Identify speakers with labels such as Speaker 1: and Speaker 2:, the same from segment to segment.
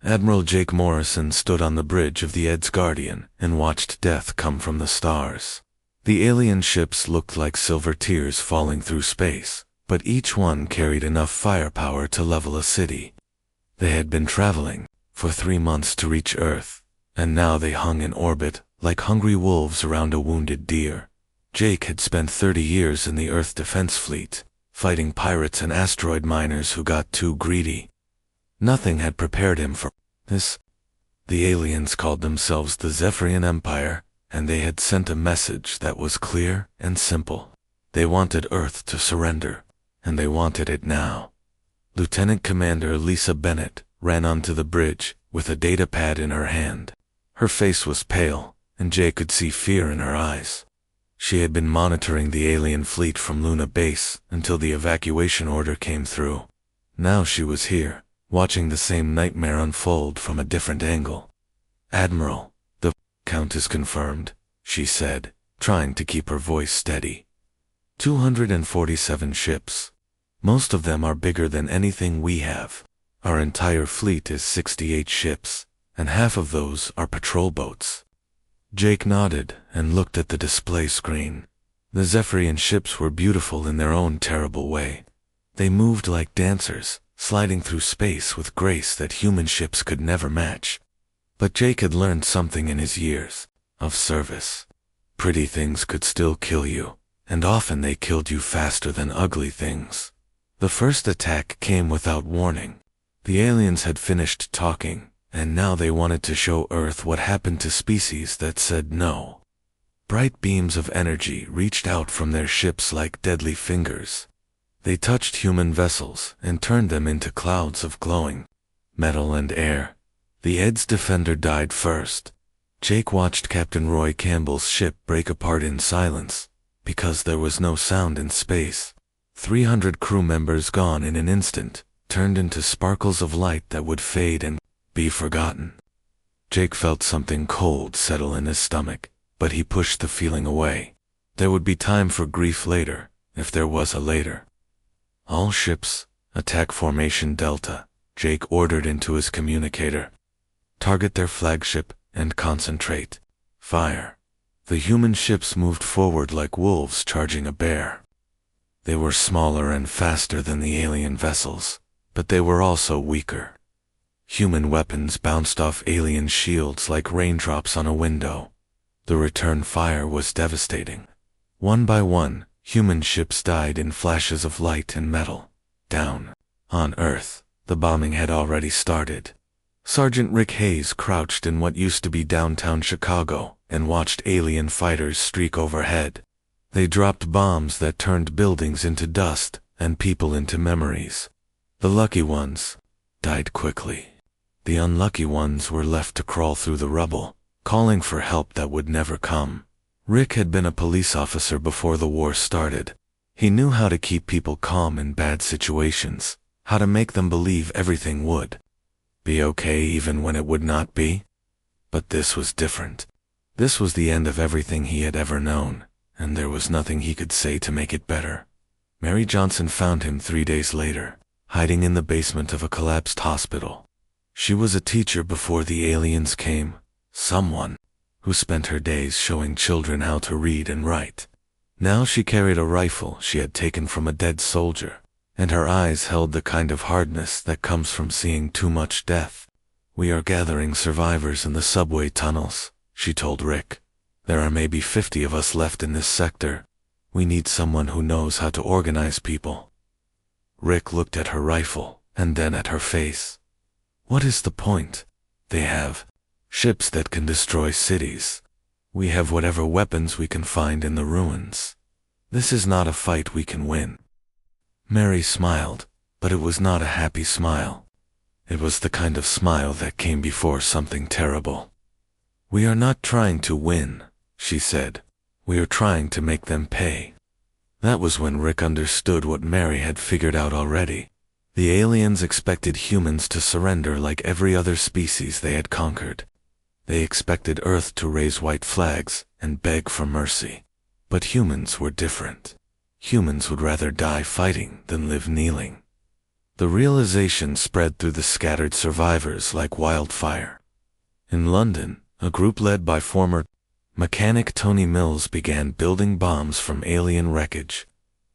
Speaker 1: Admiral Jake Morrison stood on the bridge of the Ed's Guardian and watched death come from the stars. The alien ships looked like silver tears falling through space, but each one carried enough firepower to level a city. They had been traveling for 3 months to reach Earth, and now they hung in orbit like hungry wolves around a wounded deer. Jake had spent 30 years in the Earth Defense Fleet, fighting pirates and asteroid miners who got too greedy. Nothing had prepared him for this. The aliens called themselves the Zephyrian Empire, and they had sent a message that was clear and simple. They wanted Earth to surrender, and they wanted it now. Lieutenant Commander Lisa Bennett ran onto the bridge with a data pad in her hand. Her face was pale, and Jake could see fear in her eyes. She had been monitoring the alien fleet from Luna Base until the evacuation order came through. Now she was here, watching the same nightmare unfold from a different angle. "Admiral, the Countess confirmed," she said, trying to keep her voice steady. 247 ships. Most of them are bigger than anything we have. Our entire fleet is 68 ships, and half of those are patrol boats. Jake nodded and looked at the display screen. The Zephyrian ships were beautiful in their own terrible way. They moved like dancers, sliding through space with grace that human ships could never match. But Jake had learned something in his years of service. Pretty things could still kill you, and often they killed you faster than ugly things. The first attack came without warning. The aliens had finished talking, and now they wanted to show Earth what happened to species that said no. Bright beams of energy reached out from their ships like deadly fingers. They touched human vessels and turned them into clouds of glowing metal and air. The Ed's defender died first. Jake watched Captain Roy Campbell's ship break apart in silence, because there was no sound in space. 300 crew members gone in an instant, turned into sparkles of light that would fade and be forgotten. Jake felt something cold settle in his stomach, but he pushed the feeling away. There would be time for grief later, if there was a later. "All ships, attack formation Delta," Jake ordered into his communicator. "Target their flagship and concentrate. Fire." The human ships moved forward like wolves charging a bear. They were smaller and faster than the alien vessels, but they were also weaker. Human weapons bounced off alien shields like raindrops on a window. The return fire was devastating. One by one, human ships died in flashes of light and metal. Down on Earth, the bombing had already started. Sergeant Rick Hayes crouched in what used to be downtown Chicago and watched alien fighters streak overhead. They dropped bombs that turned buildings into dust and people into memories. The lucky ones died quickly. The unlucky ones were left to crawl through the rubble, calling for help that would never come. Rick had been a police officer before the war started. He knew how to keep people calm in bad situations, how to make them believe everything would be okay even when it would not be. But this was different. This was the end of everything he had ever known, and there was nothing he could say to make it better. Mary Johnson found him 3 days later, hiding in the basement of a collapsed hospital. She was a teacher before the aliens came, someone who spent her days showing children how to read and write. Now she carried a rifle she had taken from a dead soldier, and her eyes held the kind of hardness that comes from seeing too much death. "We are gathering survivors in the subway tunnels," she told Rick. "There are maybe 50 of us left in this sector. We need someone who knows how to organize people." Rick looked at her rifle, and then at her face. "What is the point? They have ships that can destroy cities. We have whatever weapons we can find in the ruins. This is not a fight we can win." Mary smiled, but it was not a happy smile. It was the kind of smile that came before something terrible. "We are not trying to win," she said. "We are trying to make them pay." That was when Rick understood what Mary had figured out already. The aliens expected humans to surrender like every other species they had conquered. They expected Earth to raise white flags and beg for mercy. But humans were different. Humans would rather die fighting than live kneeling. The realization spread through the scattered survivors like wildfire. In London, a group led by former mechanic Tony Mills began building bombs from alien wreckage.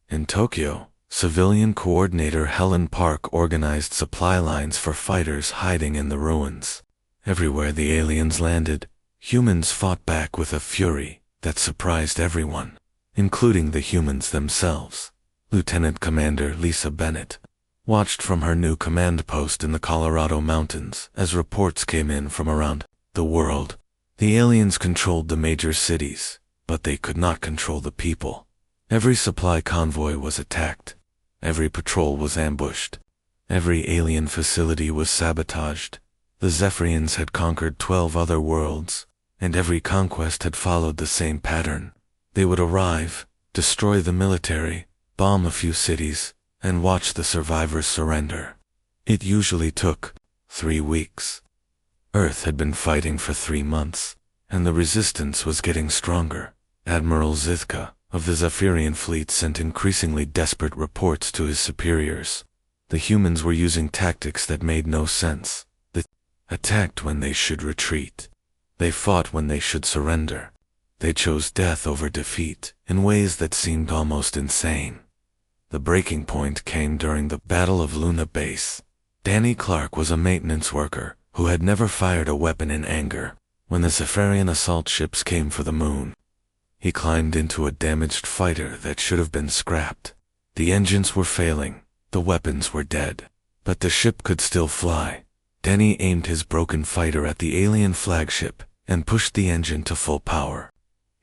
Speaker 1: In Tokyo, civilian coordinator Helen Park organized supply lines for fighters hiding in the ruins. Everywhere the aliens landed, humans fought back with a fury that surprised everyone, including the humans themselves. Lieutenant Commander Lisa Bennett watched from her new command post in the Colorado mountains as reports came in from around the world. The aliens controlled the major cities, but they could not control the people. Every supply convoy was attacked. Every patrol was ambushed. Every alien facility was sabotaged. The Zephyrians had conquered 12 other worlds, and every conquest had followed the same pattern. They would arrive, destroy the military, bomb a few cities, and watch the survivors surrender. It usually took 3 weeks. Earth had been fighting for 3 months, and the resistance was getting stronger. Admiral Zithka of the Zephyrian fleet sent increasingly desperate reports to his superiors. The humans were using tactics that made no sense. They attacked when they should retreat. They fought when they should surrender. They chose death over defeat in ways that seemed almost insane. The breaking point came during the Battle of Luna Base. Danny Clark was a maintenance worker who had never fired a weapon in anger. When the Zephyrian assault ships came for the moon, he climbed into a damaged fighter that should have been scrapped. The engines were failing, the weapons were dead, but the ship could still fly. Denny aimed his broken fighter at the alien flagship and pushed the engine to full power.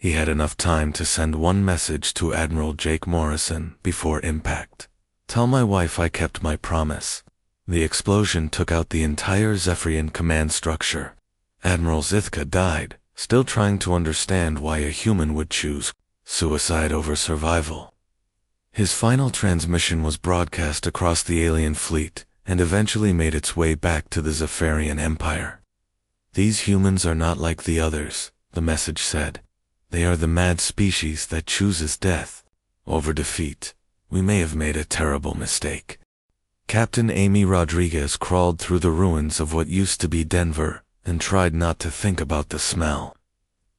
Speaker 1: He had enough time to send one message to Admiral Jake Morrison before impact. "Tell my wife I kept my promise." The explosion took out the entire Zephyrian command structure. Admiral Zithka died, still trying to understand why a human would choose suicide over survival. His final transmission was broadcast across the alien fleet and eventually made its way back to the Zephyrian Empire. "These humans are not like the others," the message said. "They are the mad species that chooses death over defeat. We may have made a terrible mistake." Captain Amy Rodriguez crawled through the ruins of what used to be Denver and tried not to think about the smell.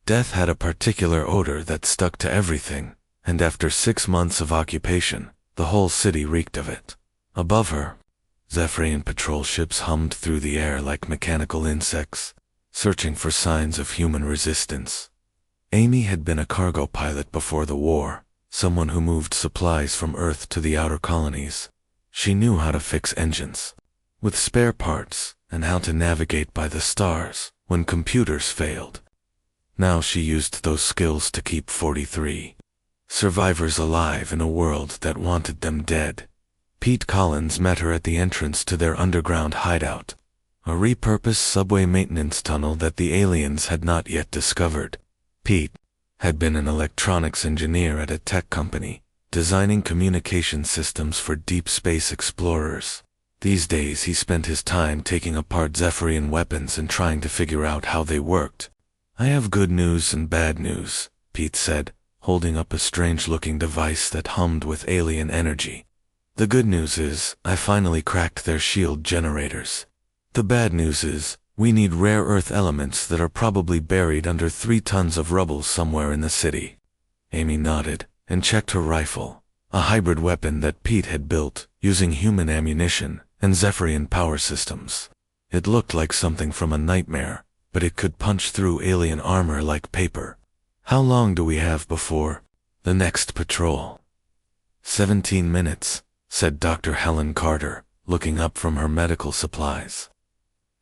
Speaker 1: Death had a particular odor that stuck to everything, and after 6 months of occupation, the whole city reeked of it. Above her, Zephyrian patrol ships hummed through the air like mechanical insects, searching for signs of human resistance. Amy had been a cargo pilot before the war, someone who moved supplies from Earth to the outer colonies. She knew how to fix engines with spare parts and how to navigate by the stars when computers failed. Now she used those skills to keep 43 survivors alive in a world that wanted them dead. Pete Collins met her at the entrance to their underground hideout, a repurposed subway maintenance tunnel that the aliens had not yet discovered. Pete had been an electronics engineer at a tech company, designing communication systems for deep space explorers. These days he spent his time taking apart Zephyrian weapons and trying to figure out how they worked. "I have good news and bad news," Pete said, holding up a strange-looking device that hummed with alien energy. "The good news is, I finally cracked their shield generators. The bad news is, we need rare earth elements that are probably buried under 3 tons of rubble somewhere in the city." Amy nodded and checked her rifle, a hybrid weapon that Pete had built using human ammunition and Zephyrian power systems. It looked like something from a nightmare, but it could punch through alien armor like paper. "How long do we have before the next patrol?" 17 minutes, said Dr. Helen Carter, looking up from her medical supplies.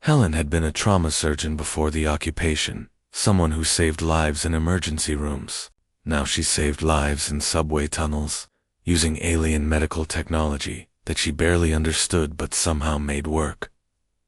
Speaker 1: Helen had been a trauma surgeon before the occupation, someone who saved lives in emergency rooms. Now she saved lives in subway tunnels, using alien medical technology that she barely understood but somehow made work.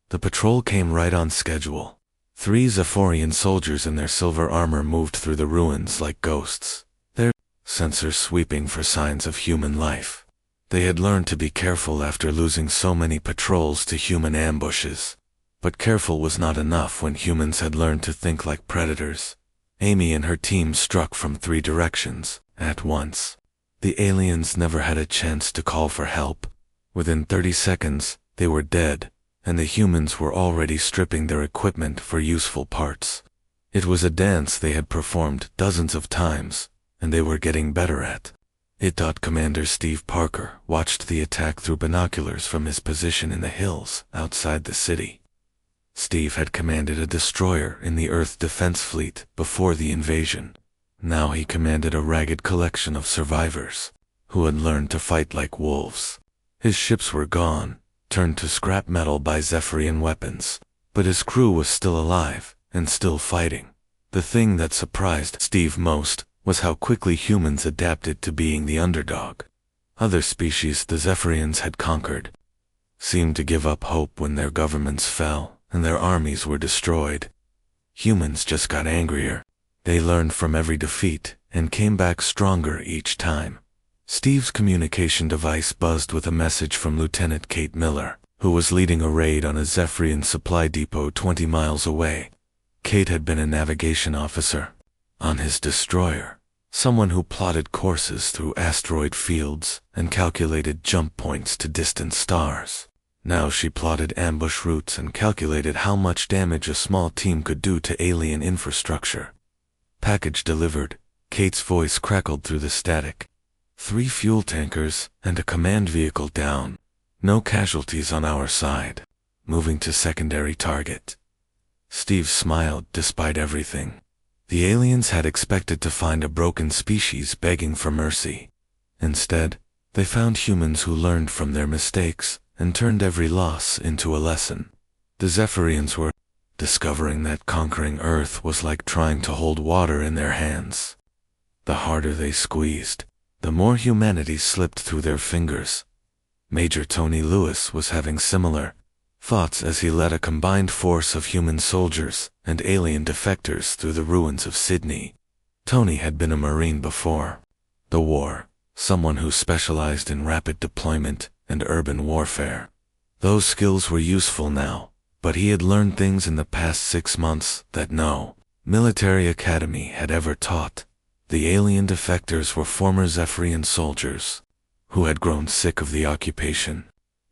Speaker 1: The patrol came right on schedule. 3 Zephyrian soldiers in their silver armor moved through the ruins like ghosts, their sensors sweeping for signs of human life. They had learned to be careful after losing so many patrols to human ambushes. But careful was not enough when humans had learned to think like predators. Amy and her team struck from 3 directions at once. The aliens never had a chance to call for help. Within 30 seconds, they were dead, and the humans were already stripping their equipment for useful parts. It was a dance they had performed dozens of times, and they were getting better at. Commander Steve Parker watched the attack through binoculars from his position in the hills outside the city. Steve had commanded a destroyer in the Earth Defense Fleet before the invasion. Now he commanded a ragged collection of survivors who had learned to fight like wolves. His ships were gone, turned to scrap metal by Zephyrian weapons, but his crew was still alive and still fighting. The thing that surprised Steve most was how quickly humans adapted to being the underdog. Other species the Zephyrians had conquered seemed to give up hope when their governments fell and their armies were destroyed. Humans just got angrier. They learned from every defeat and came back stronger each time. Steve's communication device buzzed with a message from Lieutenant Kate Miller, who was leading a raid on a Zephyrian supply depot 20 miles away. Kate had been a navigation officer on his destroyer, someone who plotted courses through asteroid fields and calculated jump points to distant stars. Now she plotted ambush routes and calculated how much damage a small team could do to alien infrastructure. Package delivered. Kate's voice crackled through the static. 3 fuel tankers and a command vehicle down. No casualties on our side. Moving to secondary target. Steve smiled despite everything. The aliens had expected to find a broken species begging for mercy. Instead, they found humans who learned from their mistakes and turned every loss into a lesson. The Zephyrians were discovering that conquering Earth was like trying to hold water in their hands. The harder they squeezed, the more humanity slipped through their fingers. Major Tony Lewis was having similar thoughts as he led a combined force of human soldiers and alien defectors through the ruins of Sydney. Tony had been a Marine before the war, someone who specialized in rapid deployment and urban warfare. Those skills were useful now, but he had learned things in the past 6 months that no military academy had ever taught. The alien defectors were former Zephyrian soldiers who had grown sick of the occupation.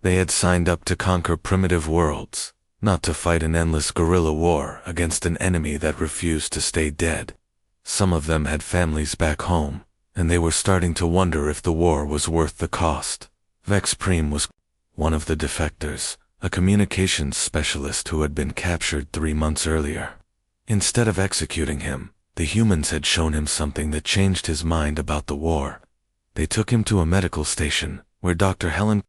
Speaker 1: They had signed up to conquer primitive worlds, not to fight an endless guerrilla war against an enemy that refused to stay dead. Some of them had families back home, and they were starting to wonder if the war was worth the cost. Vex Prime was one of the defectors, a communications specialist who had been captured 3 months earlier. Instead of executing him, the humans had shown him something that changed his mind about the war. They took him to a medical station, where Dr. Helen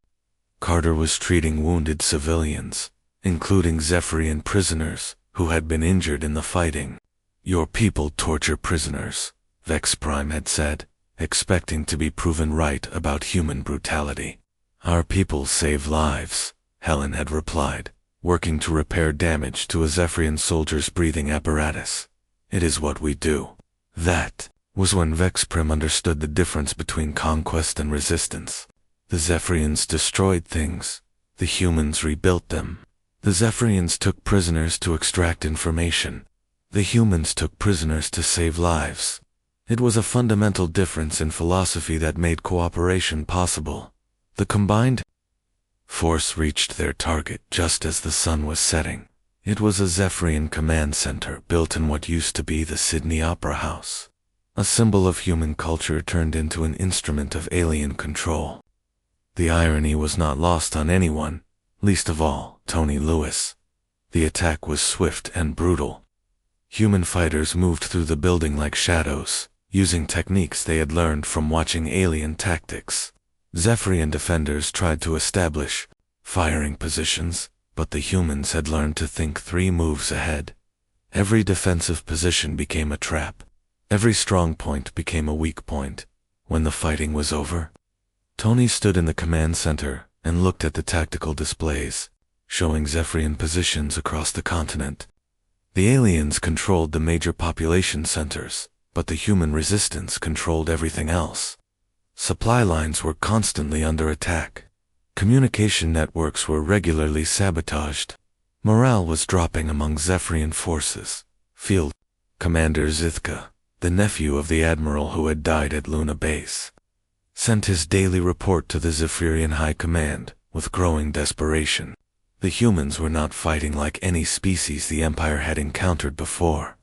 Speaker 1: Carter was treating wounded civilians, including Zephyrian prisoners who had been injured in the fighting. "Your people torture prisoners," Vex Prime had said, expecting to be proven right about human brutality. "Our people save lives," Helen had replied, working to repair damage to a Zephyrian soldier's breathing apparatus. "It is what we do." That was when Vex Prime understood the difference between conquest and resistance. The Zephyrians destroyed things. The humans rebuilt them. The Zephyrians took prisoners to extract information. The humans took prisoners to save lives. It was a fundamental difference in philosophy that made cooperation possible. The combined force reached their target just as the sun was setting. It was a Zephyrian command center built in what used to be the Sydney Opera House. A symbol of human culture turned into an instrument of alien control. The irony was not lost on anyone, least of all Tony Lewis. The attack was swift and brutal. Human fighters moved through the building like shadows, using techniques they had learned from watching alien tactics. Zephyrian defenders tried to establish firing positions, but the humans had learned to think 3 moves ahead. Every defensive position became a trap. Every strong point became a weak point. When the fighting was over, Tony stood in the command center and looked at the tactical displays, showing Zephyrian positions across the continent. The aliens controlled the major population centers, but the human resistance controlled everything else. Supply lines were constantly under attack. Communication networks were regularly sabotaged. Morale was dropping among Zephyrian forces. Field Commander Zithka, the nephew of the admiral who had died at Luna Base, sent his daily report to the Zephyrian High Command, with growing desperation. The humans were not fighting like any species the Empire had encountered before.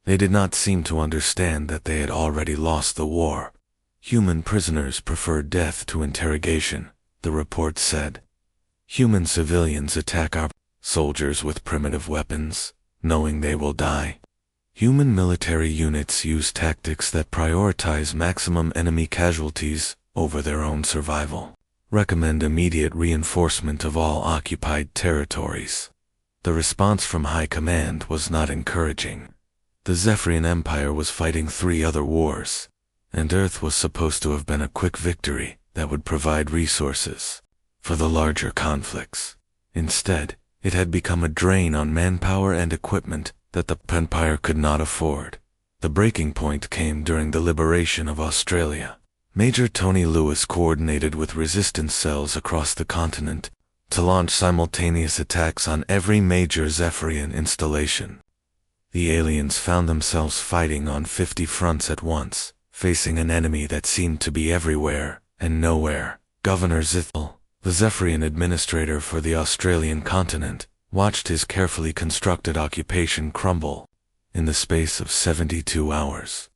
Speaker 1: They did not seem to understand that they had already lost the war. Human prisoners preferred death to interrogation, the report said. Human civilians attack our soldiers with primitive weapons, knowing they will die. Human military units use tactics that prioritize maximum enemy casualties over their own survival. Recommend immediate reinforcement of all occupied territories. The response from High Command was not encouraging. The Zephyrian Empire was fighting 3 other wars, and Earth was supposed to have been a quick victory that would provide resources for the larger conflicts. Instead, it had become a drain on manpower and equipment that the Empire could not afford. The breaking point came during the liberation of Australia. Major Tony Lewis coordinated with resistance cells across the continent to launch simultaneous attacks on every major Zephyrian installation. The aliens found themselves fighting on 50 fronts at once, facing an enemy that seemed to be everywhere and nowhere. Governor Zithel, the Zephyrian administrator for the Australian continent, watched his carefully constructed occupation crumble in the space of 72 hours.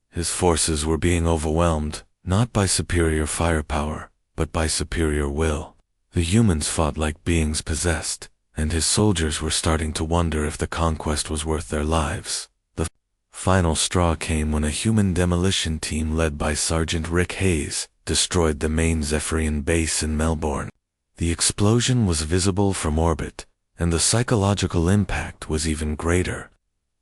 Speaker 1: His forces were being overwhelmed, not by superior firepower, but by superior will. The humans fought like beings possessed, and his soldiers were starting to wonder if the conquest was worth their lives. The final straw came when a human demolition team led by Sergeant Rick Hayes destroyed the main Zephyrian base in Melbourne. The explosion was visible from orbit, and the psychological impact was even greater.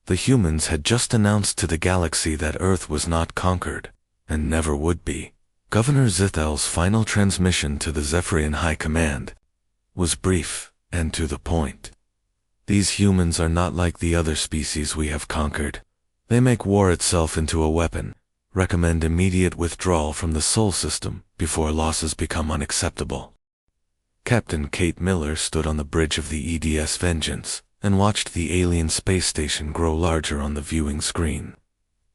Speaker 1: The humans had just announced to the galaxy that Earth was not conquered, and never would be. Governor Zithel's final transmission to the Zephyrian High Command was brief and to the point. These humans are not like the other species we have conquered. They make war itself into a weapon. Recommend immediate withdrawal from the Sol system before losses become unacceptable. Captain Kate Miller stood on the bridge of the EDS Vengeance and watched the alien space station grow larger on the viewing screen.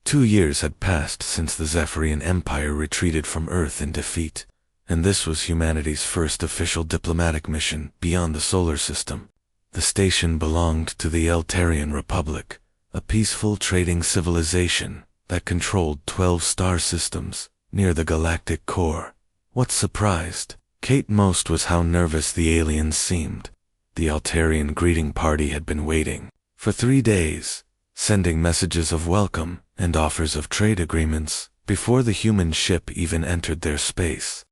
Speaker 1: 2 years had passed since the Zephyrian Empire retreated from Earth in defeat, and this was humanity's first official diplomatic mission beyond the solar system. The station belonged to the Eltarian Republic, a peaceful trading civilization that controlled 12 star systems near the galactic core. What surprised Kate most was how nervous the aliens seemed. The Altarian greeting party had been waiting for 3 days, sending messages of welcome and offers of trade agreements before the human ship even entered their space.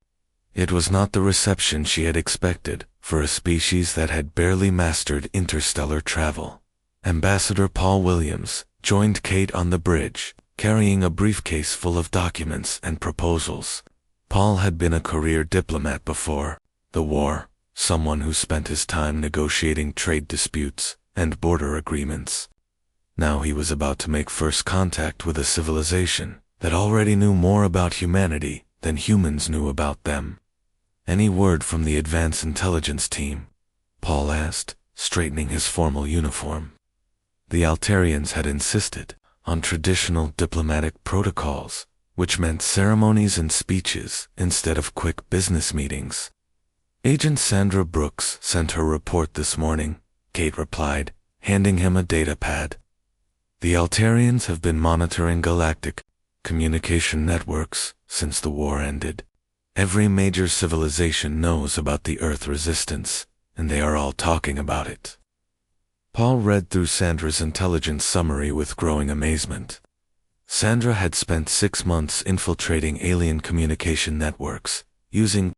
Speaker 1: It was not the reception she had expected for a species that had barely mastered interstellar travel. Ambassador Paul Williams joined Kate on the bridge, carrying a briefcase full of documents and proposals. Paul had been a career diplomat before the war, someone who spent his time negotiating trade disputes and border agreements. Now he was about to make first contact with a civilization that already knew more about humanity than humans knew about them. "Any word from the Advanced Intelligence Team?" Paul asked, straightening his formal uniform. The Altarians had insisted on traditional diplomatic protocols, which meant ceremonies and speeches instead of quick business meetings. "Agent Sandra Brooks sent her report this morning," Kate replied, handing him a data pad. "The Altarians have been monitoring galactic communication networks since the war ended. Every major civilization knows about the Earth resistance, and they are all talking about it." Paul read through Sandra's intelligence summary with growing amazement. Sandra had spent 6 months infiltrating alien communication networks, using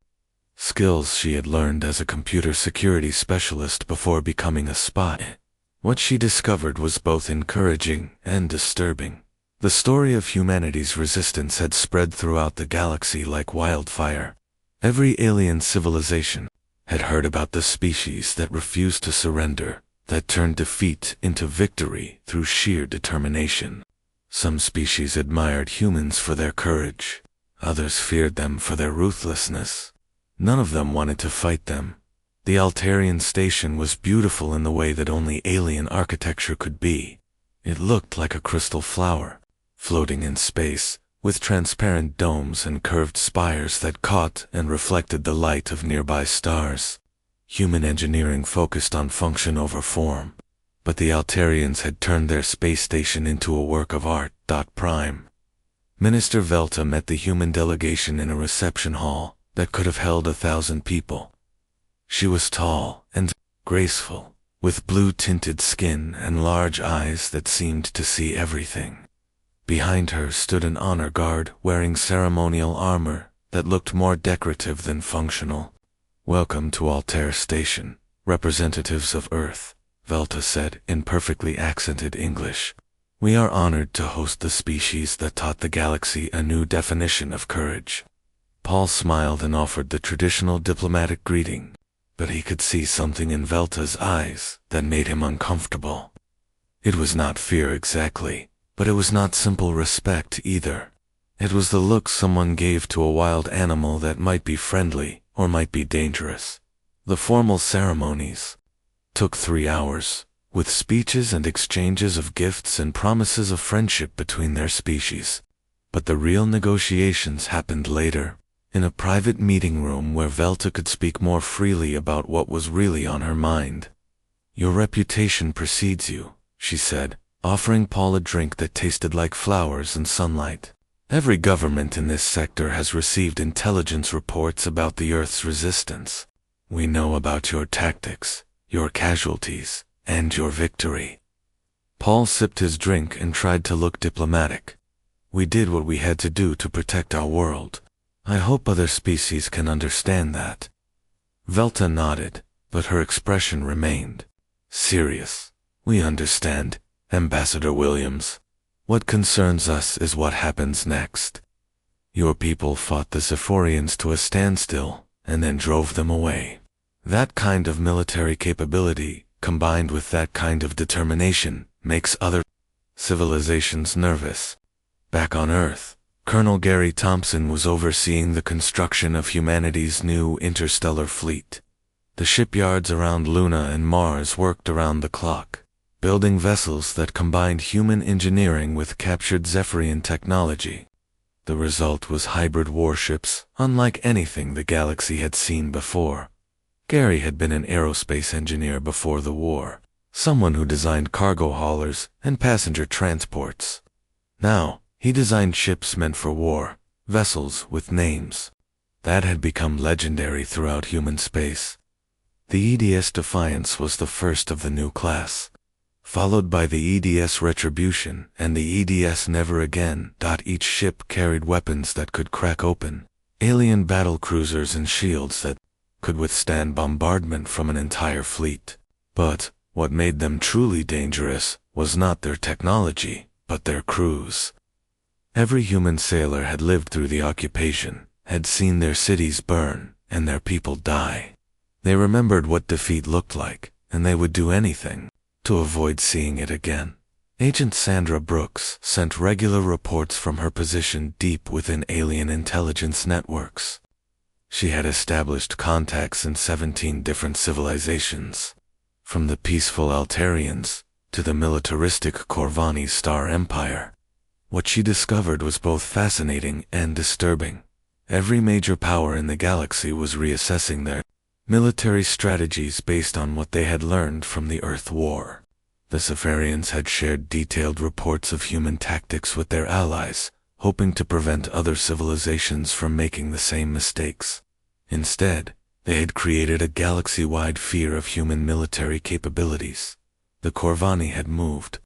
Speaker 1: skills she had learned as a computer security specialist before becoming a spy. What she discovered was both encouraging and disturbing. The story of humanity's resistance had spread throughout the galaxy like wildfire. Every alien civilization had heard about the species that refused to surrender, that turned defeat into victory through sheer determination. Some species admired humans for their courage. Others feared them for their ruthlessness. None of them wanted to fight them. The Altarian station was beautiful in the way that only alien architecture could be. It looked like a crystal flower, floating in space, with transparent domes and curved spires that caught and reflected the light of nearby stars. Human engineering focused on function over form, but the Altarians had turned their space station into a work of art. Prime Minister Velta met the human delegation in a reception hall that could have held 1,000 people. She was tall and graceful, with blue-tinted skin and large eyes that seemed to see everything. Behind her stood an honor guard wearing ceremonial armor that looked more decorative than functional. "Welcome to Altair Station, representatives of Earth," Velta said in perfectly accented English. "We are honored to host the species that taught the galaxy a new definition of courage." Paul smiled and offered the traditional diplomatic greeting, but he could see something in Velta's eyes that made him uncomfortable. It was not fear exactly, but it was not simple respect either. It was the look someone gave to a wild animal that might be friendly or might be dangerous. The formal ceremonies took 3 hours, with speeches and exchanges of gifts and promises of friendship between their species. But the real negotiations happened later, in a private meeting room where Velta could speak more freely about what was really on her mind. "Your reputation precedes you," she said, offering Paul a drink that tasted like flowers and sunlight. "Every government in this sector has received intelligence reports about the Earth's resistance. We know about your tactics, your casualties, and your victory." Paul sipped his drink and tried to look diplomatic. "We did what we had to do to protect our world. I hope other species can understand that." Velta nodded, but her expression remained serious. "We understand, Ambassador Williams. What concerns us is what happens next. Your people fought the Zephorians to a standstill and then drove them away. That kind of military capability, combined with that kind of determination, makes other civilizations nervous. Back on Earth, Colonel Gary Thompson was overseeing the construction of humanity's new interstellar fleet. The shipyards around Luna and Mars worked around the clock, building vessels that combined human engineering with captured Zephorian technology. The result was hybrid warships, unlike anything the galaxy had seen before. Gary had been an aerospace engineer before the war, someone who designed cargo haulers and passenger transports. Now, he designed ships meant for war, vessels with names. That had become legendary throughout human space. The EDS Defiance was the first of the new class, followed by the EDS Retribution and the EDS Never Again. Each ship carried weapons that could crack open alien battle cruisers and shields that could withstand bombardment from an entire fleet. But what made them truly dangerous was not their technology, but their crews. Every human sailor had lived through the occupation, had seen their cities burn and their people die. They remembered what defeat looked like, and they would do anything to avoid seeing it again. Agent Sandra Brooks sent regular reports from her position deep within alien intelligence networks. She had established contacts in 17 different civilizations, from the peaceful Altarians to the militaristic Corvani Star Empire. What she discovered was both fascinating and disturbing. Every major power in the galaxy was reassessing their military strategies based on what they had learned from the Earth War. The Zephorians had shared detailed reports of human tactics with their allies, hoping to prevent other civilizations from making the same mistakes. Instead, they had created a galaxy-wide fear of human military capabilities. The Corvani had moved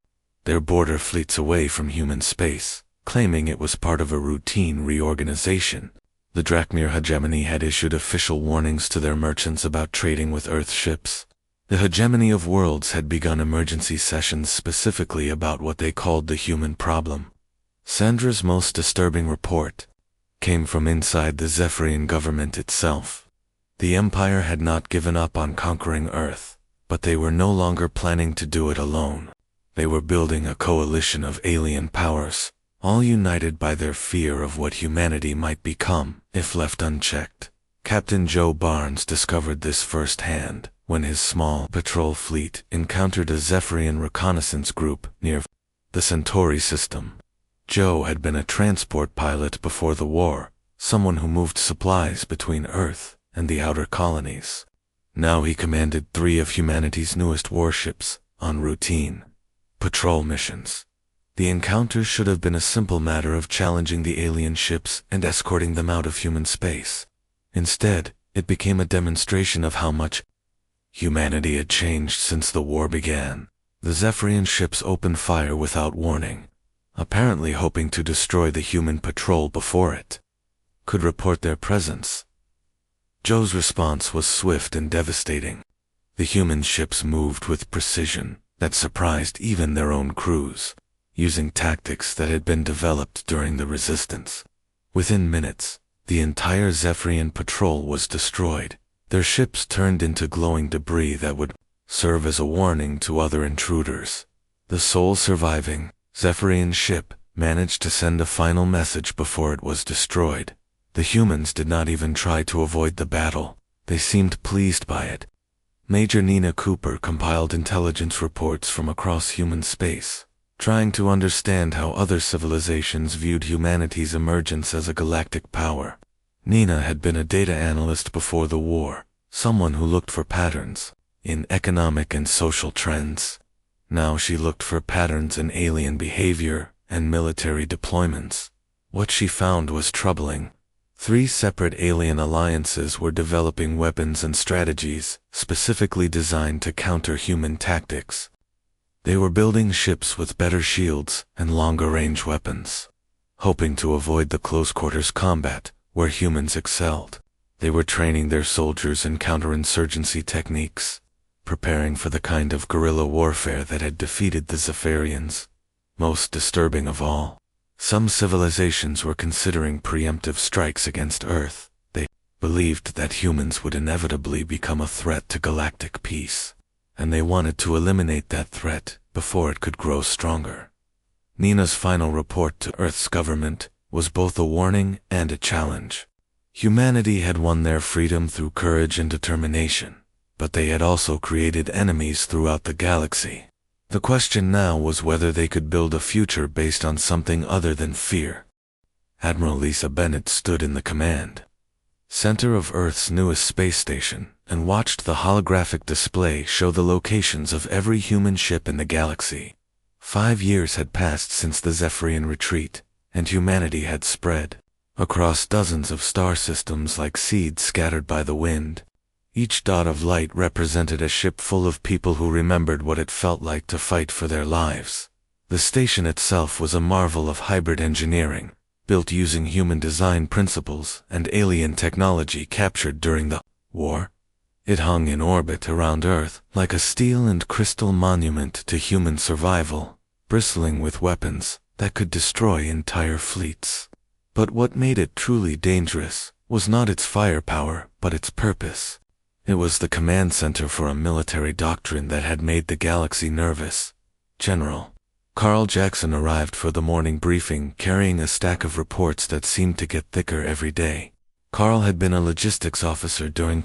Speaker 1: their border fleets away from human space, claiming it was part of a routine reorganization. The Drakmir hegemony had issued official warnings to their merchants about trading with Earth ships. The hegemony of worlds had begun emergency sessions specifically about what they called the human problem. Sandra's most disturbing report came from inside the Zephorian government itself. The Empire had not given up on conquering Earth, but they were no longer planning to do it alone. They were building a coalition of alien powers, all united by their fear of what humanity might become if left unchecked. Captain Joe Barnes discovered this firsthand when his small patrol fleet encountered a Zephorian reconnaissance group near the Centauri system. Joe had been a transport pilot before the war, someone who moved supplies between Earth and the outer colonies. Now he commanded 3 of humanity's newest warships on routine patrol missions. The encounters should have been a simple matter of challenging the alien ships and escorting them out of human space. Instead, it became a demonstration of how much humanity had changed since the war began. The Zephyrian ships opened fire without warning, apparently hoping to destroy the human patrol before it could report their presence. Joe's response was swift and devastating. The human ships moved with precision that surprised even their own crews, using tactics that had been developed during the resistance. Within minutes, the entire Zephyrian patrol was destroyed. Their ships turned into glowing debris that would serve as a warning to other intruders. The sole surviving Zephyrian ship managed to send a final message before it was destroyed. The humans did not even try to avoid the battle. They seemed pleased by it. Major Nina Cooper compiled intelligence reports from across human space, trying to understand how other civilizations viewed humanity's emergence as a galactic power. Nina had been a data analyst before the war, someone who looked for patterns in economic and social trends. Now she looked for patterns in alien behavior and military deployments. What she found was troubling. 3 separate alien alliances were developing weapons and strategies specifically designed to counter human tactics. They were building ships with better shields and longer-range weapons, hoping to avoid the close-quarters combat where humans excelled. They were training their soldiers in counterinsurgency techniques, preparing for the kind of guerrilla warfare that had defeated the Zephyrians. Most disturbing of all, some civilizations were considering preemptive strikes against Earth. They believed that humans would inevitably become a threat to galactic peace, and they wanted to eliminate that threat before it could grow stronger. Nina's final report to Earth's government was both a warning and a challenge. Humanity had won their freedom through courage and determination, but they had also created enemies throughout the galaxy. The question now was whether they could build a future based on something other than fear. Admiral Lisa Bennett stood in the command center of Earth's newest space station and watched the holographic display show the locations of every human ship in the galaxy. 5 years had passed since the Zephyrian retreat, and humanity had spread across dozens of star systems like seeds scattered by the wind. Each dot of light represented a ship full of people who remembered what it felt like to fight for their lives. The station itself was a marvel of hybrid engineering, built using human design principles and alien technology captured during the war. It hung in orbit around Earth like a steel and crystal monument to human survival, bristling with weapons that could destroy entire fleets. But what made it truly dangerous was not its firepower, but its purpose. It was the command center for a military doctrine that had made the galaxy nervous. General Carl Jackson arrived for the morning briefing carrying a stack of reports that seemed to get thicker every day. Carl had been a logistics officer during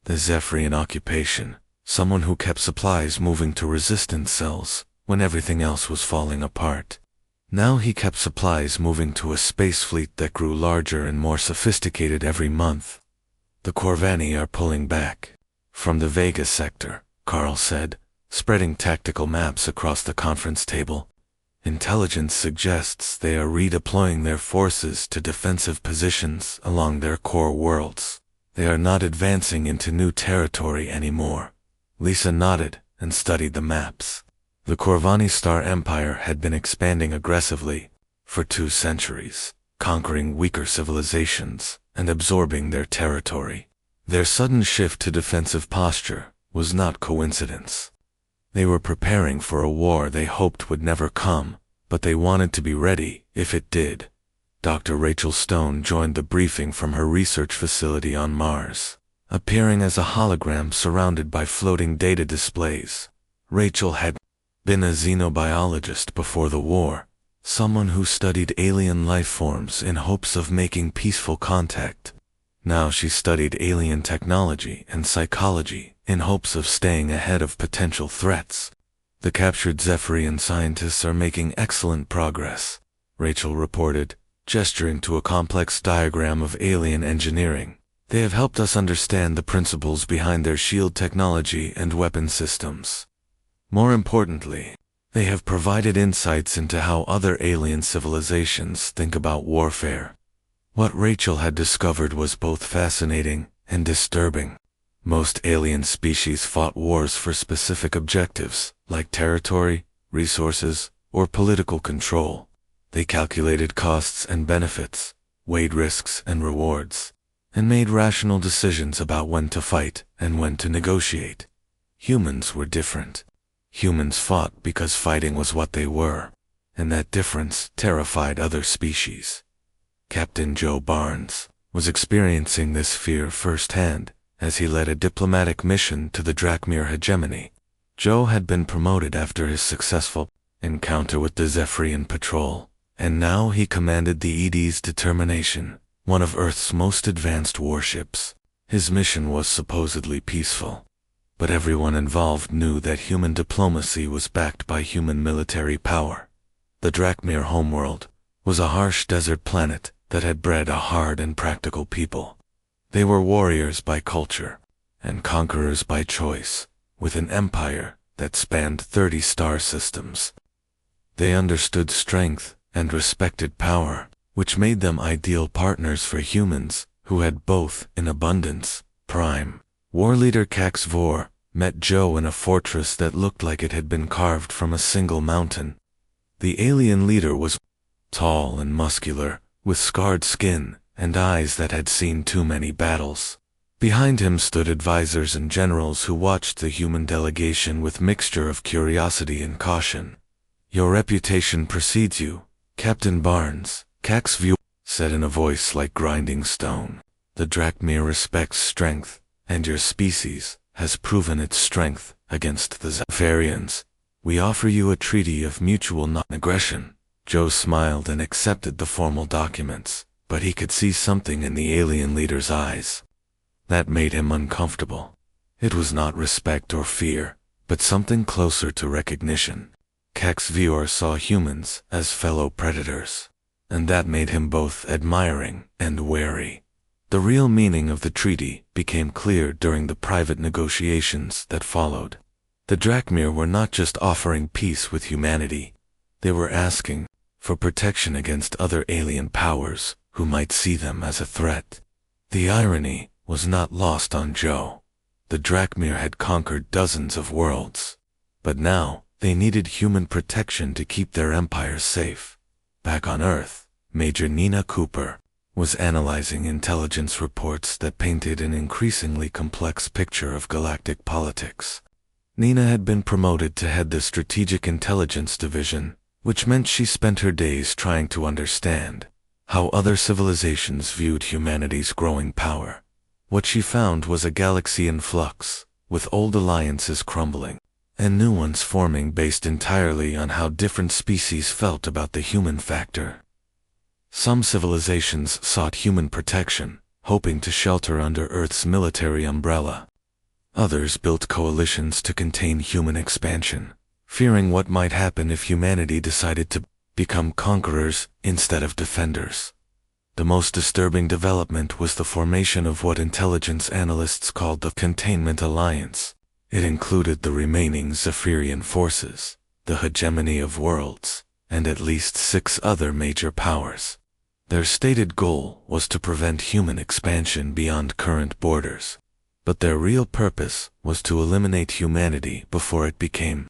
Speaker 1: the Zephyrian occupation, someone who kept supplies moving to resistance cells when everything else was falling apart. Now he kept supplies moving to a space fleet that grew larger and more sophisticated every month. The Corvani are pulling back from the Vega sector, Carl said, spreading tactical maps across the conference table. Intelligence suggests they are redeploying their forces to defensive positions along their core worlds. They are not advancing into new territory anymore. Lisa nodded and studied the maps. The Corvani Star Empire had been expanding aggressively for 2 centuries, conquering weaker civilizations and absorbing their territory. Their sudden shift to defensive posture was not coincidence. They were preparing for a war they hoped would never come, but they wanted to be ready if it did. Dr. Rachel Stone joined the briefing from her research facility on Mars, appearing as a hologram surrounded by floating data displays. Rachel had been a xenobiologist before the war, someone who studied alien life forms in hopes of making peaceful contact. Now she studied alien technology and psychology in hopes of staying ahead of potential threats. The captured Zephyrian scientists are making excellent progress, Rachel reported, gesturing to a complex diagram of alien engineering. They have helped us understand the principles behind their shield technology and weapon systems. More importantly, they have provided insights into how other alien civilizations think about warfare. What Rachel had discovered was both fascinating and disturbing. Most alien species fought wars for specific objectives, like territory, resources, or political control. They calculated costs and benefits, weighed risks and rewards, and made rational decisions about when to fight and when to negotiate. Humans were different. Humans fought because fighting was what they were, and that difference terrified other species. Captain Joe Barnes was experiencing this fear firsthand as he led a diplomatic mission to the Drakmir hegemony. Joe had been promoted after his successful encounter with the Zephyrian patrol, and now he commanded the ED's Determination, one of Earth's most advanced warships. His mission was supposedly peaceful, but everyone involved knew that human diplomacy was backed by human military power. The Drakmir homeworld was a harsh desert planet that had bred a hard and practical people. They were warriors by culture and conquerors by choice, with an empire that spanned 30 star systems. They understood strength and respected power, which made them ideal partners for humans who had both in abundance. Prime war leader Kax Vor met Joe in a fortress that looked like it had been carved from a single mountain. The alien leader was tall and muscular, with scarred skin and eyes that had seen too many battles. Behind him stood advisors and generals who watched the human delegation with mixture of curiosity and caution. "Your reputation precedes you, Captain Barnes," Kax Vor said in a voice like grinding stone. "The Drakmir respects strength, and your species has proven its strength against the Zephyrians. We offer you a treaty of mutual non-aggression." Joe smiled and accepted the formal documents, but he could see something in the alien leader's eyes that made him uncomfortable. It was not respect or fear, but something closer to recognition. Kax Vor saw humans as fellow predators, and that made him both admiring and wary. The real meaning of the treaty became clear during the private negotiations that followed. The Drakmir were not just offering peace with humanity, they were asking for protection against other alien powers who might see them as a threat. The irony was not lost on Joe. The Drakmir had conquered dozens of worlds, but now they needed human protection to keep their empire safe. Back on Earth, Major Nina Cooper was analyzing intelligence reports that painted an increasingly complex picture of galactic politics. Nina had been promoted to head the Strategic Intelligence Division, which meant she spent her days trying to understand how other civilizations viewed humanity's growing power. What she found was a galaxy in flux, with old alliances crumbling, and new ones forming based entirely on how different species felt about the human factor. Some civilizations sought human protection, hoping to shelter under Earth's military umbrella. Others built coalitions to contain human expansion, fearing what might happen if humanity decided to become conquerors instead of defenders. The most disturbing development was the formation of what intelligence analysts called the Containment Alliance. It included the remaining Zephyrian forces, the hegemony of worlds, and at least 6 other major powers. Their stated goal was to prevent human expansion beyond current borders, but their real purpose was to eliminate humanity before it became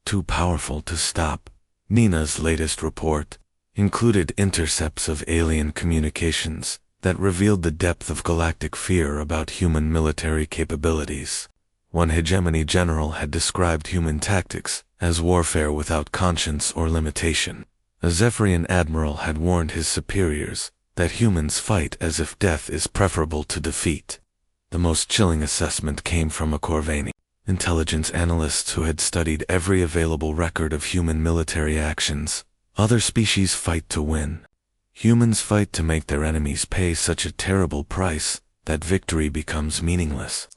Speaker 1: too powerful to stop. Nina's latest report included intercepts of alien communications that revealed the depth of galactic fear about human military capabilities. One hegemony general had described human tactics as warfare without conscience or limitation. A Zephyrian admiral had warned his superiors that humans fight as if death is preferable to defeat. The most chilling assessment came from a Corvani intelligence analysts who had studied every available record of human military actions. Other species fight to win. Humans fight to make their enemies pay such a terrible price that victory becomes meaningless.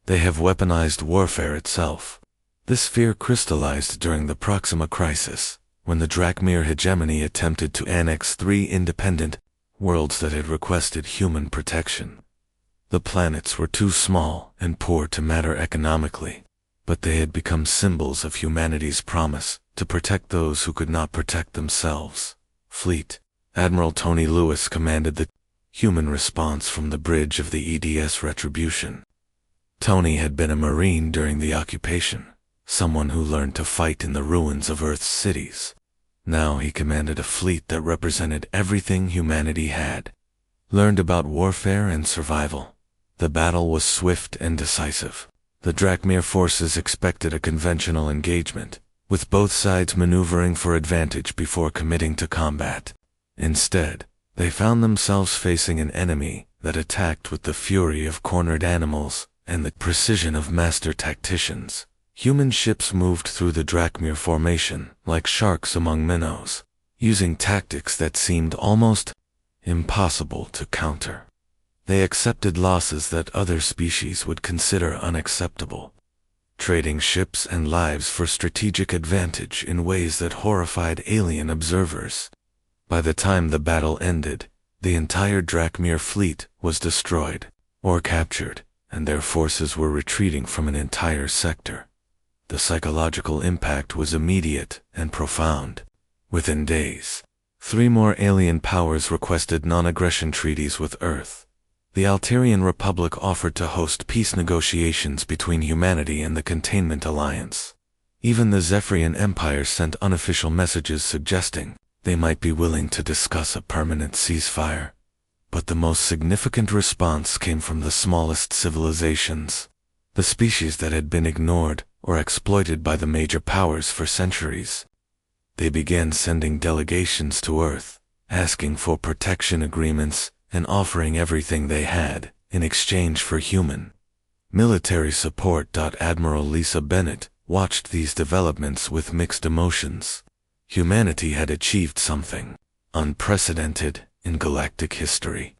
Speaker 1: They have weaponized warfare itself. This fear crystallized during the Proxima crisis, when the Drakmir hegemony attempted to annex 3 independent worlds that had requested human protection. The planets were too small and poor to matter economically, but they had become symbols of humanity's promise to protect those who could not protect themselves. Fleet Admiral Tony Lewis commanded the human response from the bridge of the EDS Retribution. Tony had been a Marine during the occupation, someone who learned to fight in the ruins of Earth's cities. Now he commanded a fleet that represented everything humanity had learned about warfare and survival. The battle was swift and decisive. The Drakmir forces expected a conventional engagement, with both sides maneuvering for advantage before committing to combat. Instead, they found themselves facing an enemy that attacked with the fury of cornered animals and the precision of master tacticians. Human ships moved through the Drakmir formation like sharks among minnows, using tactics that seemed almost impossible to counter. They accepted losses that other species would consider unacceptable, trading ships and lives for strategic advantage in ways that horrified alien observers. By the time the battle ended, the entire Drakmir fleet was destroyed or captured, and their forces were retreating from an entire sector. The psychological impact was immediate and profound. Within days, 3 more alien powers requested non-aggression treaties with Earth. The Altarian Republic offered to host peace negotiations between humanity and the Containment Alliance. Even the Zephyrian Empire sent unofficial messages suggesting they might be willing to discuss a permanent ceasefire. But the most significant response came from the smallest civilizations, the species that had been ignored or exploited by the major powers for centuries. They began sending delegations to Earth, asking for protection agreements and offering everything they had in exchange for human military support. Admiral Lisa Bennett watched these developments with mixed emotions. Humanity had achieved something unprecedented in galactic history.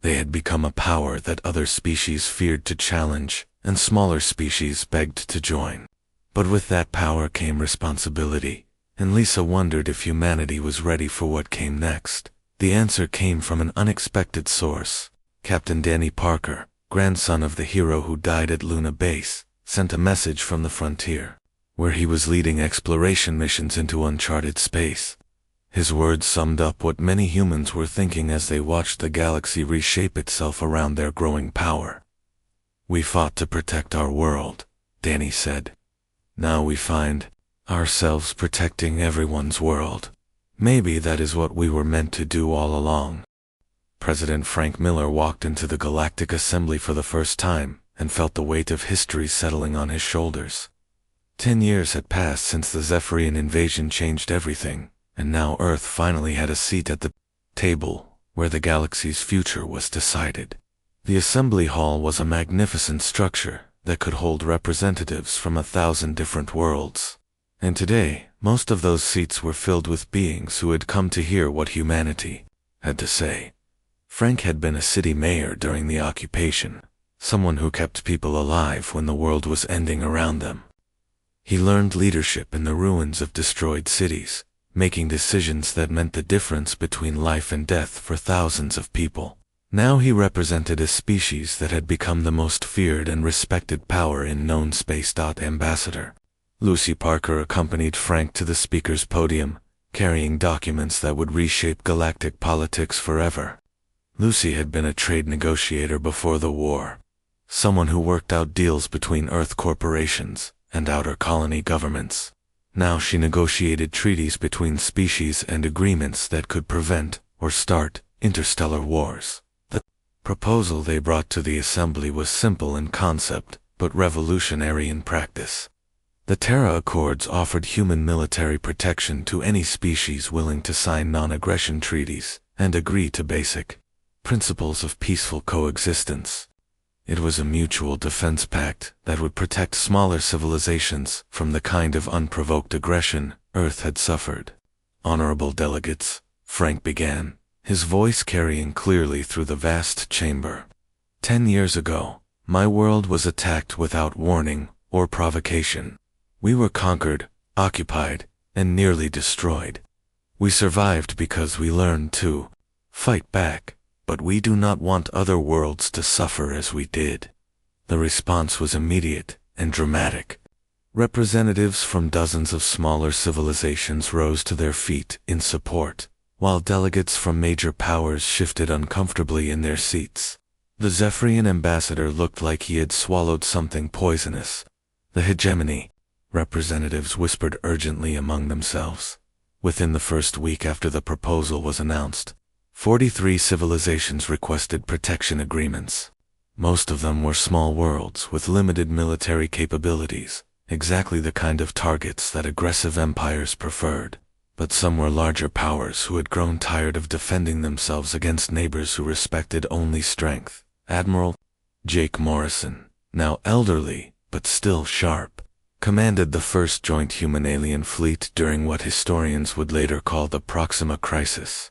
Speaker 1: They had become a power that other species feared to challenge, and smaller species begged to join. But with that power came responsibility, and Lisa wondered if humanity was ready for what came next. The answer came from an unexpected source. Captain Danny Parker, grandson of the hero who died at Luna Base, sent a message from the frontier, where he was leading exploration missions into uncharted space. His words summed up what many humans were thinking as they watched the galaxy reshape itself around their growing power. "We fought to protect our world," Danny said. "Now we find ourselves protecting everyone's world. Maybe that is what we were meant to do all along." President Frank Miller walked into the Galactic Assembly for the first time and felt the weight of history settling on his shoulders. 10 years had passed since the Zephyrian invasion changed everything, and now Earth finally had a seat at the table where the galaxy's future was decided. The assembly hall was a magnificent structure that could hold representatives from 1,000 different worlds. And today, most of those seats were filled with beings who had come to hear what humanity had to say. Frank had been a city mayor during the occupation, someone who kept people alive when the world was ending around them. He learned leadership in the ruins of destroyed cities, making decisions that meant the difference between life and death for thousands of people. Now he represented a species that had become the most feared and respected power in known space. Ambassador Lucy Parker accompanied Frank to the speaker's podium, carrying documents that would reshape galactic politics forever. Lucy had been a trade negotiator before the war, someone who worked out deals between Earth corporations and outer colony governments. Now she negotiated treaties between species and agreements that could prevent or start interstellar wars. The proposal they brought to the assembly was simple in concept, but revolutionary in practice. The Terra Accords offered human military protection to any species willing to sign non-aggression treaties and agree to basic principles of peaceful coexistence. It was a mutual defense pact that would protect smaller civilizations from the kind of unprovoked aggression Earth had suffered. "Honorable delegates," Frank began, his voice carrying clearly through the vast chamber. 10 years ago, my world was attacked without warning or provocation. We were conquered, occupied, and nearly destroyed. We survived because we learned to fight back, but we do not want other worlds to suffer as we did. The response was immediate and dramatic. Representatives from dozens of smaller civilizations rose to their feet in support, while delegates from major powers shifted uncomfortably in their seats. The Zephyrian ambassador looked like he had swallowed something poisonous. The hegemony, representatives whispered urgently among themselves. Within the first week after the proposal was announced, 43 civilizations requested protection agreements. Most of them were small worlds with limited military capabilities, exactly the kind of targets that aggressive empires preferred. But some were larger powers who had grown tired of defending themselves against neighbors who respected only strength. Admiral Jake Morrison, now elderly but still sharp, commanded the first joint human-alien fleet during what historians would later call the Proxima Crisis.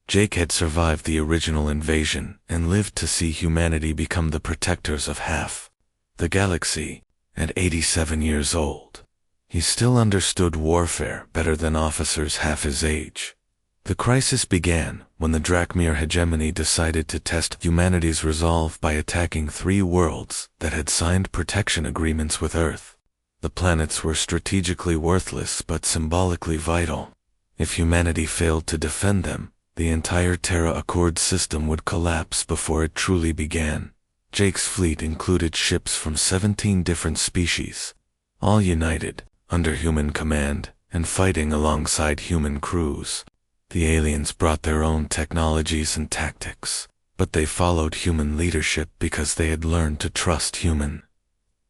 Speaker 1: Jake had survived the original invasion and lived to see humanity become the protectors of half the galaxy at 87 years old. He still understood warfare better than officers half his age. The crisis began when the Drachmir hegemony decided to test humanity's resolve by attacking 3 worlds that had signed protection agreements with Earth. The planets were strategically worthless but symbolically vital. If humanity failed to defend them, the entire Terra Accord system would collapse before it truly began. Jake's fleet included ships from 17 different species, all united, under human command, and fighting alongside human crews. The aliens brought their own technologies and tactics, but they followed human leadership because they had learned to trust human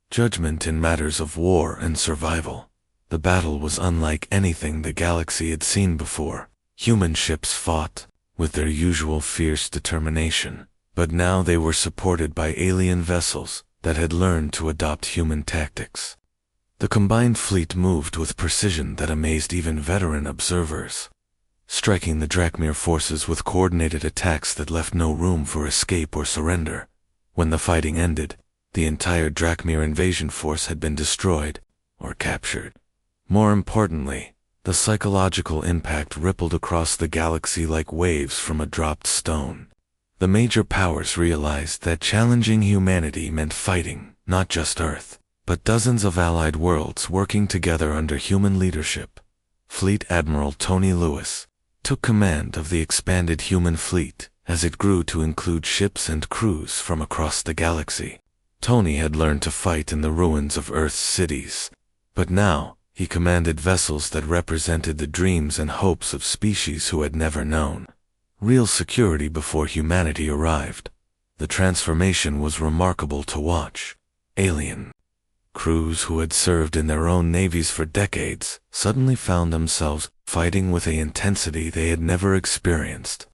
Speaker 1: judgment in matters of war and survival. The battle was unlike anything the galaxy had seen before. Human ships fought, with their usual fierce determination, but now they were supported by alien vessels that had learned to adopt human tactics. The combined fleet moved with precision that amazed even veteran observers, striking the Drachmir forces with coordinated attacks that left no room for escape or surrender. When the fighting ended, the entire Drachmir invasion force had been destroyed or captured. More importantly, the psychological impact rippled across the galaxy like waves from a dropped stone. The major powers realized that challenging humanity meant fighting, not just Earth, but dozens of allied worlds working together under human leadership. Fleet Admiral Tony Lewis took command of the expanded human fleet as it grew to include ships and crews from across the galaxy. Tony had learned to fight in the ruins of Earth's cities, but now he commanded vessels that represented the dreams and hopes of species who had never known real security before humanity arrived. The transformation was remarkable to watch. Alien crews who had served in their own navies for decades suddenly found themselves fighting with an intensity they had never experienced.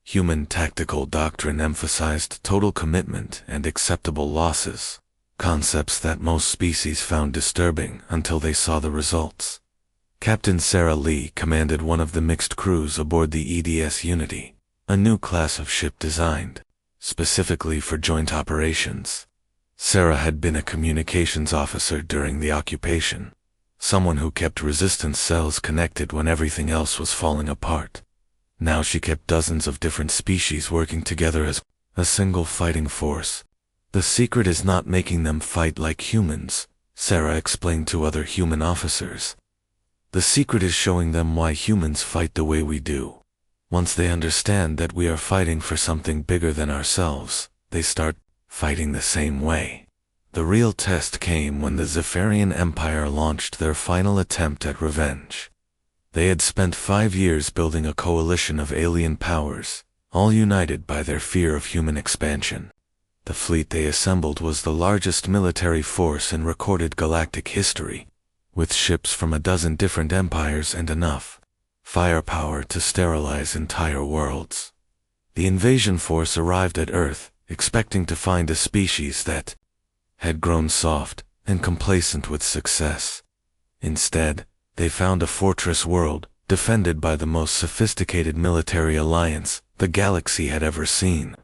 Speaker 1: Human tactical doctrine emphasized total commitment and acceptable losses, concepts that most species found disturbing until they saw the results. Captain Sarah Lee commanded one of the mixed crews aboard the EDS Unity, a new class of ship designed specifically for joint operations. Sarah had been a communications officer during the occupation, someone who kept resistance cells connected when everything else was falling apart. Now she kept dozens of different species working together as a single fighting force. The secret is not making them fight like humans, Sarah explained to other human officers. The secret is showing them why humans fight the way we do. Once they understand that we are fighting for something bigger than ourselves, they start fighting the same way. The real test came when the Zephyrian Empire launched their final attempt at revenge. They had spent 5 years building a coalition of alien powers, all united by their fear of human expansion. The fleet they assembled was the largest military force in recorded galactic history, with ships from a dozen different empires and enough firepower to sterilize entire worlds. The invasion force arrived at Earth, expecting to find a species that had grown soft and complacent with success. Instead, they found a fortress world defended by the most sophisticated military alliance the galaxy had ever seen.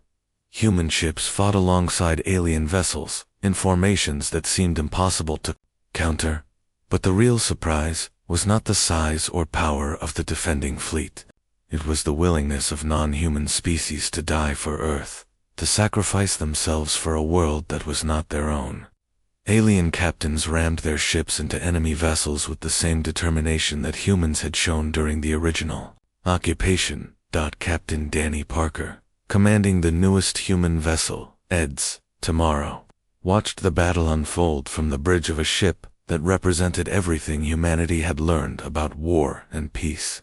Speaker 1: Human ships fought alongside alien vessels in formations that seemed impossible to counter. But the real surprise was not the size or power of the defending fleet. It was the willingness of non-human species to die for Earth, to sacrifice themselves for a world that was not their own. Alien captains rammed their ships into enemy vessels with the same determination that humans had shown during the original occupation. Captain Danny Parker, commanding the newest human vessel, EDS, Tomorrow, watched the battle unfold from the bridge of a ship that represented everything humanity had learned about war and peace.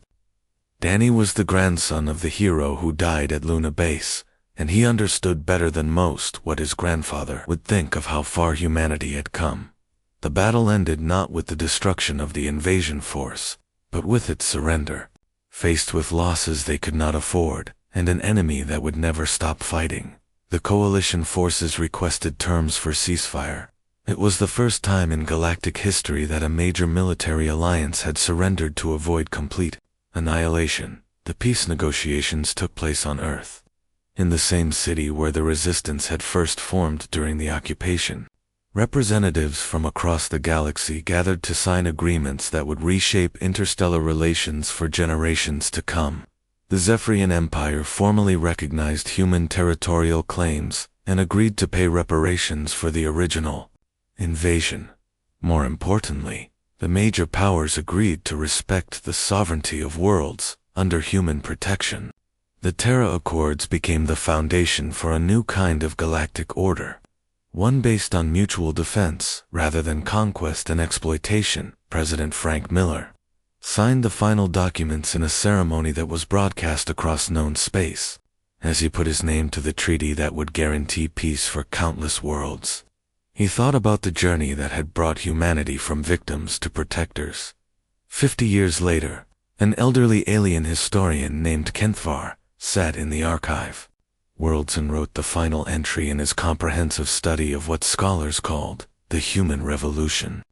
Speaker 1: Danny was the grandson of the hero who died at Luna Base, and he understood better than most what his grandfather would think of how far humanity had come. The battle ended not with the destruction of the invasion force, but with its surrender. Faced with losses they could not afford, and an enemy that would never stop fighting, the coalition forces requested terms for ceasefire. It was the first time in galactic history that a major military alliance had surrendered to avoid complete annihilation. The peace negotiations took place on Earth, in the same city where the resistance had first formed during the occupation. Representatives from across the galaxy gathered to sign agreements that would reshape interstellar relations for generations to come. The Zephyrian Empire formally recognized human territorial claims and agreed to pay reparations for the original invasion. More importantly, the major powers agreed to respect the sovereignty of worlds under human protection. The Terra Accords became the foundation for a new kind of galactic order, one based on mutual defense rather than conquest and exploitation. President Frank Miller signed the final documents in a ceremony that was broadcast across known space, as he put his name to the treaty that would guarantee peace for countless worlds. He thought about the journey that had brought humanity from victims to protectors. 50 years later, an elderly alien historian named Kenthvar sat in the archive. Worldson wrote the final entry in his comprehensive study of what scholars called the human revolution.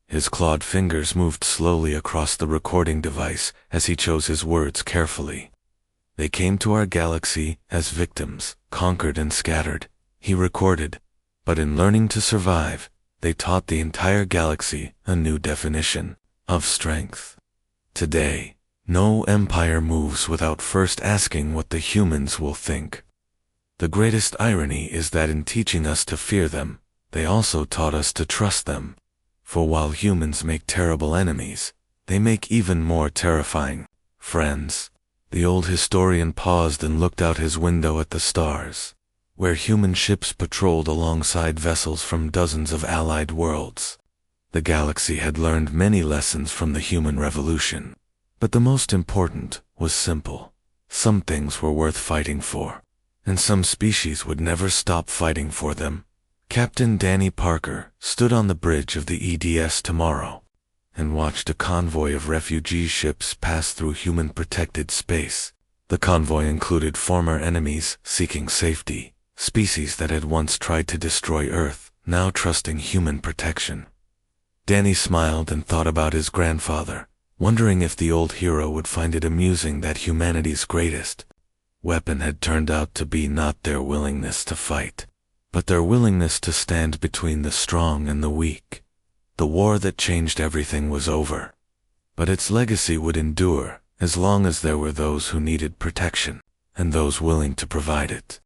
Speaker 1: His clawed fingers moved slowly across the recording device as he chose his words carefully. They came to our galaxy as victims, conquered and scattered, he recorded, but in learning to survive, they taught the entire galaxy a new definition of strength. Today, no empire moves without first asking what the humans will think. The greatest irony is that in teaching us to fear them, they also taught us to trust them. For while humans make terrible enemies, they make even more terrifying friends. The old historian paused and looked out his window at the stars, where human ships patrolled alongside vessels from dozens of allied worlds. The galaxy had learned many lessons from the human revolution, but the most important was simple. Some things were worth fighting for, and some species would never stop fighting for them. Captain Danny Parker stood on the bridge of the EDS Tomorrow and watched a convoy of refugee ships pass through human-protected space. The convoy included former enemies seeking safety, species that had once tried to destroy Earth, now trusting human protection. Danny smiled and thought about his grandfather, wondering if the old hero would find it amusing that humanity's greatest weapon had turned out to be not their willingness to fight, but their willingness to stand between the strong and the weak. The war that changed everything was over, but its legacy would endure as long as there were those who needed protection and those willing to provide it.